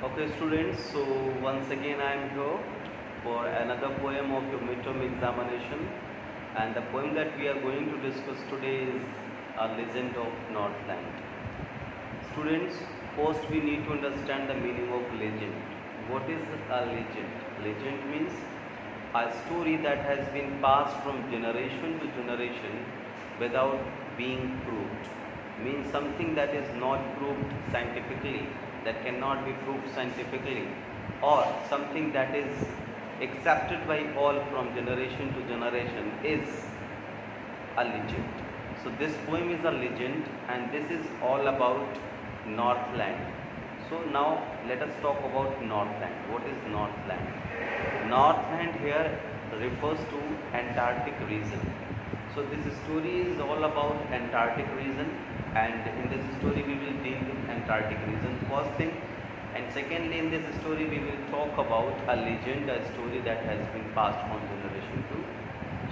Okay, students, so once again I am here for another poem of your midterm examination, and the poem that we are going to discuss today is A Legend of Northland. Students, first we need to understand the meaning of legend. What is a legend? Legend means a story that has been passed from generation to generation without being proved. Means something that is not proved scientifically, that cannot be proved scientifically, or something that is accepted by all from generation to generation is a legend. So this poem is a legend, and this is all about Northland. So now let us talk about Northland. What is Northland? Northland here refers to Antarctic region. So this story is all about Antarctic region, and in this story we will deal with Antarctic region first thing, and secondly in this story we will talk about a legend, a story that has been passed from generation to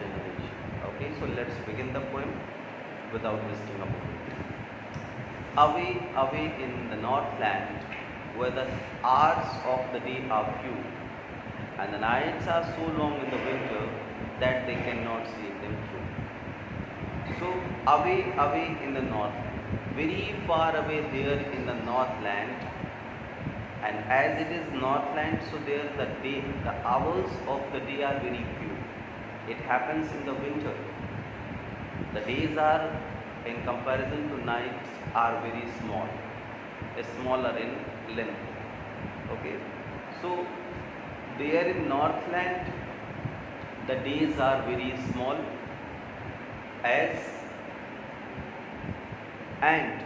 generation. Okay, so let's begin the poem without wasting a moment. Away, away in the Northland, where the hours of the day are few, and the nights are so long in the winter that they cannot see them through. So away, away in the Northland, very far away there in the Northland, and as it is Northland, so there the hours of the day are very few. It happens in the winter. The days are, in comparison to nights, are very small, smaller in length. Okay, so there in Northland, the days are very small, as and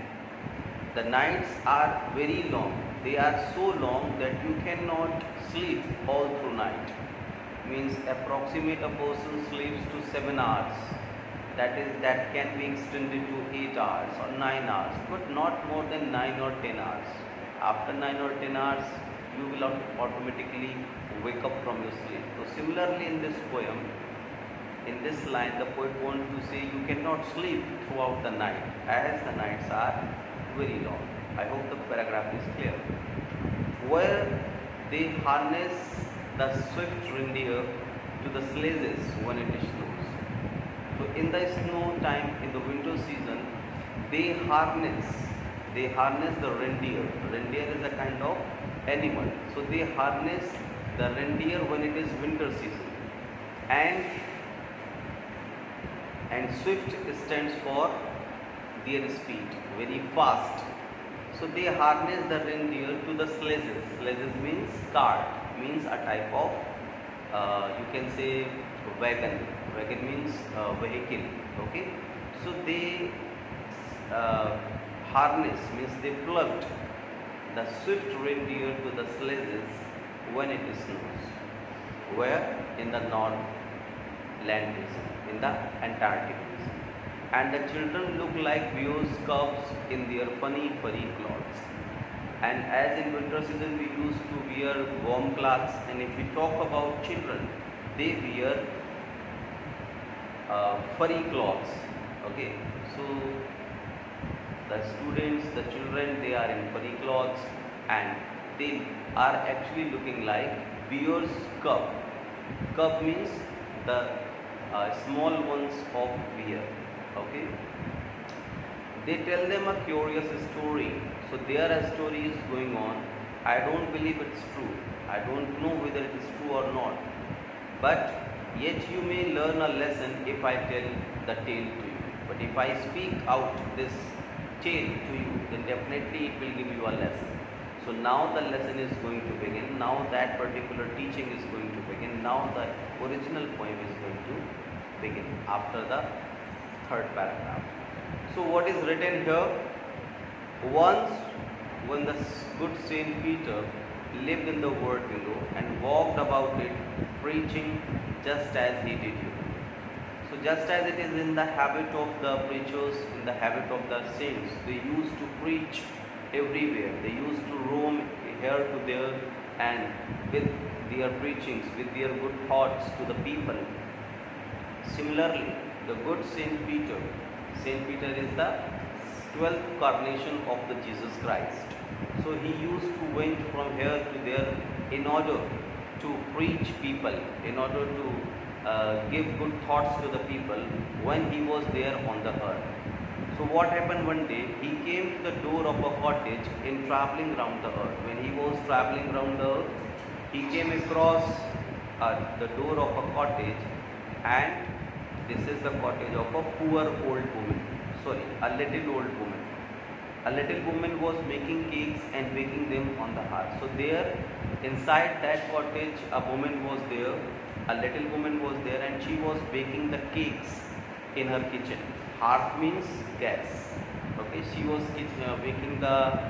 the nights are very long. They are so long that you cannot sleep all through night. Means approximate a person sleeps to 7 hours. That can be extended to 8 hours or 9 hours, but not more than 9 or 10 hours. After 9 or 10 hours, you will automatically wake up from your sleep. So similarly in this poem, in this line, the poet wants to say you cannot sleep throughout the night, as the nights are very long. I hope the paragraph is clear. Where they harness the swift reindeer to the sledges when it snows. So in the snow time, in the winter season, they harness the reindeer. Reindeer is a kind of animal. So they harness the reindeer when it is winter season. And swift stands for their speed, very fast. So they harness the reindeer to the sledges. Sledges means cart, means a type of, you can say, wagon. Wagon means vehicle. Okay, so they harness, means they plugged the swift reindeer to the sledges when it snows. Where? In the Northland region, in the Antarctic region. And the children look like bears' cubs in their funny furry clothes. And as in winter season we used to wear warm clothes, and if we talk about children, they wear furry clothes. Okay, so the students, the children, they are in furry clothes, and they are actually looking like bear's cub. Cub means the small ones of bear. Okay, they tell them a curious story. So their story is going on. I don't believe it's true. I don't know whether it is true or not, but yet you may learn a lesson if I tell the tale to you. But if I speak out this tale to you, then definitely it will give you a lesson. So now the lesson is going to begin. Now that particular teaching is going to begin. Now the original poem is going to begin after the third paragraph. So what is written here? Once when the good Saint Peter lived in the world below and walked about it, preaching just as he did here. So just as it is in the habit of the preachers, in the habit of the saints, they used to preach everywhere. They used to roam here to there, and with their preachings, with their good thoughts to the people. Similarly, the good Saint Peter is the 12th carnation of the Jesus Christ. So he used to went from here to there in order to preach people, in order to give good thoughts to the people when he was there on the earth. So what happened one day, he came to the door of a cottage in traveling round the earth. When he was traveling round the earth, he came across the door of a cottage, and this is the cottage of a poor old woman, sorry, a little old woman. A little woman was making cakes and baking them on the hearth. So there, inside that cottage, a woman was there, a little woman was there, and she was baking the cakes in her kitchen. Hearth means gas. Okay, she was baking the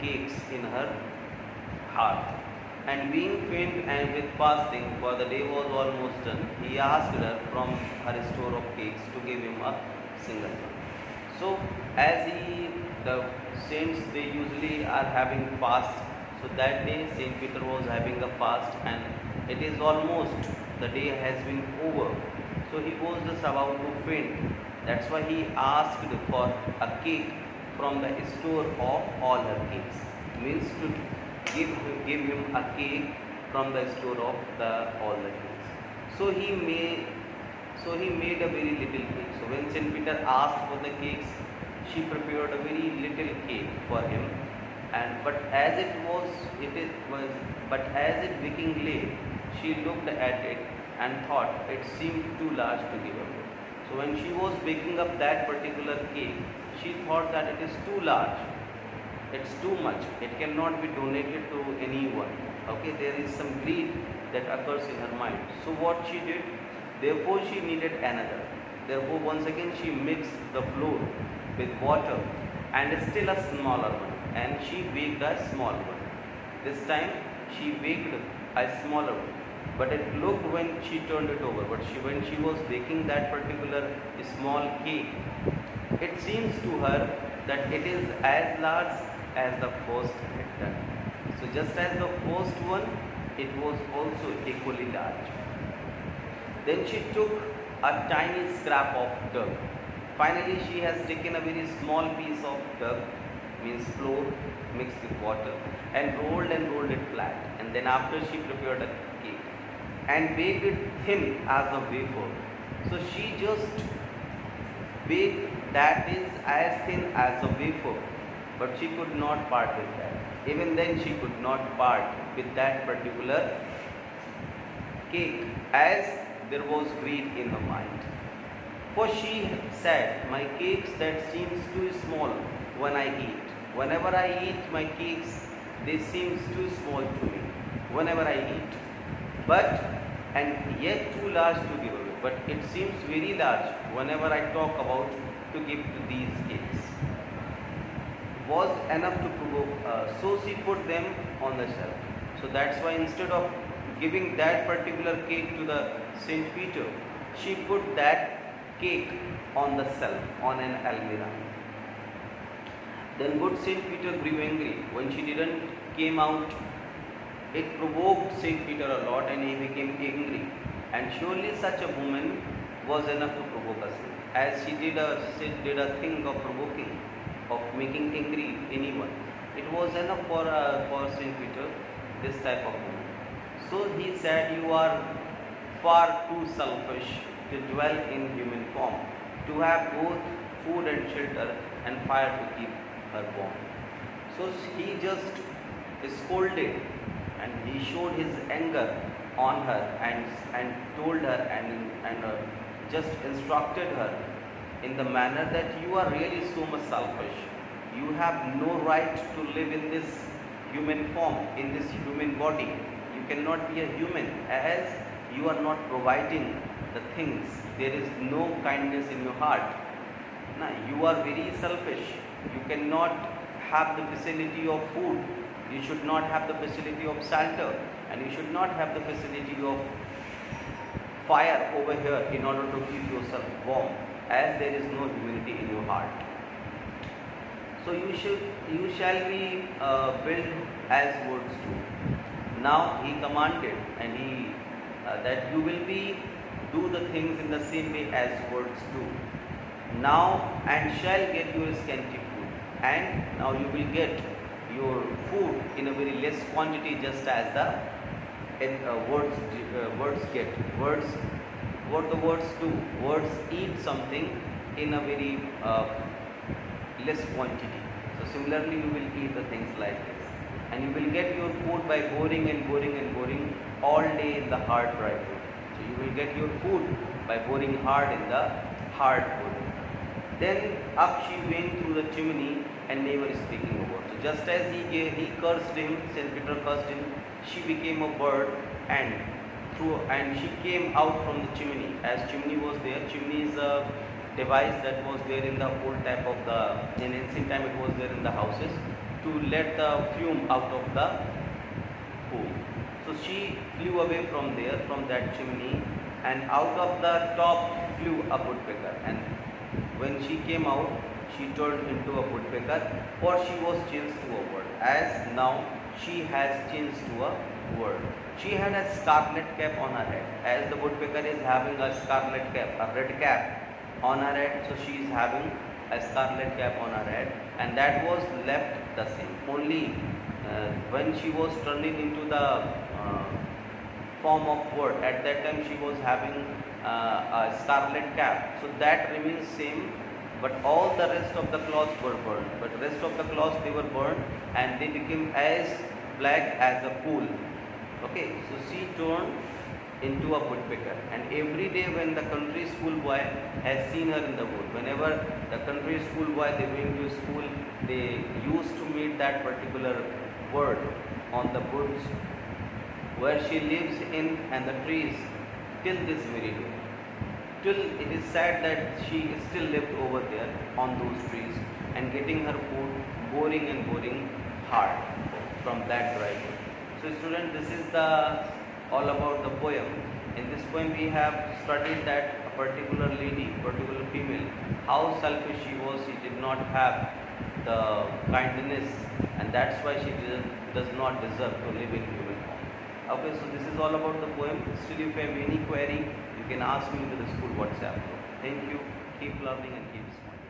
cakes in her hearth. And being faint and with fasting, for the day was almost done, he asked her from her store of cakes to give him a single one. So as the saints, they usually are having fast. So that day Saint Peter was having a fast, and it is almost, the day has been over. So he was just about to faint. That's why he asked for a cake from the store of all her cakes. Means to give him a cake from the store of all the cakes. So he made a very little cake. So when Saint Peter asked for the cakes, she prepared a very little cake for him. And but as it became late, she looked at it and thought it seemed too large to give away. So when she was baking up that particular cake, she thought that it is too large. It's too much. It cannot be donated to anyone. Okay, there is some greed that occurs in her mind. So what she did, therefore she needed another. Therefore once again she mixed the flour with water and still a smaller one, and she baked a small one. This time she baked a smaller one, but it looked, when she turned it over, when she was baking that particular small cake, it seems to her that it is as large as the first had done. So just as the first one, it was also equally large. Then she took a tiny scrap of dough. Finally she has taken a very small piece of dough, means flour mixed with water, and rolled it flat. And then after she prepared a cake and baked it thin as a wafer. So she just baked that is as thin as a wafer, but she could not part with that. Even then she could not part with that particular cake, as there was greed in her mind. For she said, my cakes that seems too small when I eat. Whenever I eat my cakes, they seems too small to me whenever I eat. And yet too large to give away. But it seems very large whenever I talk about to give to these cakes. Was enough to provoke. So she put them on the shelf. So that's why instead of giving that particular cake to the Saint Peter, she put that cake on the shelf, on an almirah. Then good Saint Peter grew angry. When she didn't came out, it provoked Saint Peter a lot, and he became angry. And surely such a woman was enough to provoke us, as she did a thing of provoking, of making angry anyone. It was enough for Saint Peter, this type of woman. So he said, you are far too selfish to dwell in human form, to have both food and shelter and fire to keep her warm. So he just scolded, and he showed his anger on her, and told her and just instructed her in the manner that you are really so much selfish. You have no right to live in this human form, in this human body. You cannot be a human, as you are not providing the things. There is no kindness in your heart. Now, you are very selfish. You cannot have the facility of food. You should not have the facility of shelter, and you should not have the facility of fire over here in order to keep yourself warm, as there is no humanity in your heart. So you shall be built as words do. Now he commanded, and he that you will do the things in the same way as words do. Now and shall get you scanty food. and now you will get your food in a very less quantity, just as the words get. Words, what the words do? Words eat something in a very less quantity. So similarly, you will eat the things like this, and you will get your food by boring and boring and boring all day in the hard dry food. So you will get your food by boring hard in the hard food. Then up she went through the chimney and never speaking a word. So just as he cursed him, Saint Peter cursed him, she became a bird and she came out from the chimney. As chimney was there, chimney is a device that was there in the old type of in ancient time, it was there in the houses to let the fume out of the pool. So she flew away from there, from that chimney, and out of the top flew a woodpecker. And when she came out, she turned into a woodpecker, for she was changed to a bird. As now she has changed to a bird. She had a scarlet cap on her head. As the woodpecker is having a scarlet cap, a red cap on her head, so she is having a scarlet cap on her head, and that was left the same. Only when she was turning into the form of bird, at that time she was having a scarlet cap, so that remains same, but all the rest of the cloths were burned. But rest of the cloths, they were burned and they became as black as a pool. Okay, so she turned into a woodpecker, and every day when the country school boy has seen her in the wood, whenever the country school boy they went to school, they used to meet that particular bird on the woods where she lives in and the trees till this very day. Till it is said that she is still lived over there on those trees and getting her food boring and boring hard from that dry wood. So student, this is all about the poem. In this poem we have studied that a particular lady, particular female, how selfish she was. She did not have the kindness, and that's why she does not deserve to live in human form. Okay, so this is all about the poem. Still, if you have any query, you can ask me to the school WhatsApp. Thank you. Keep learning and keep smiling.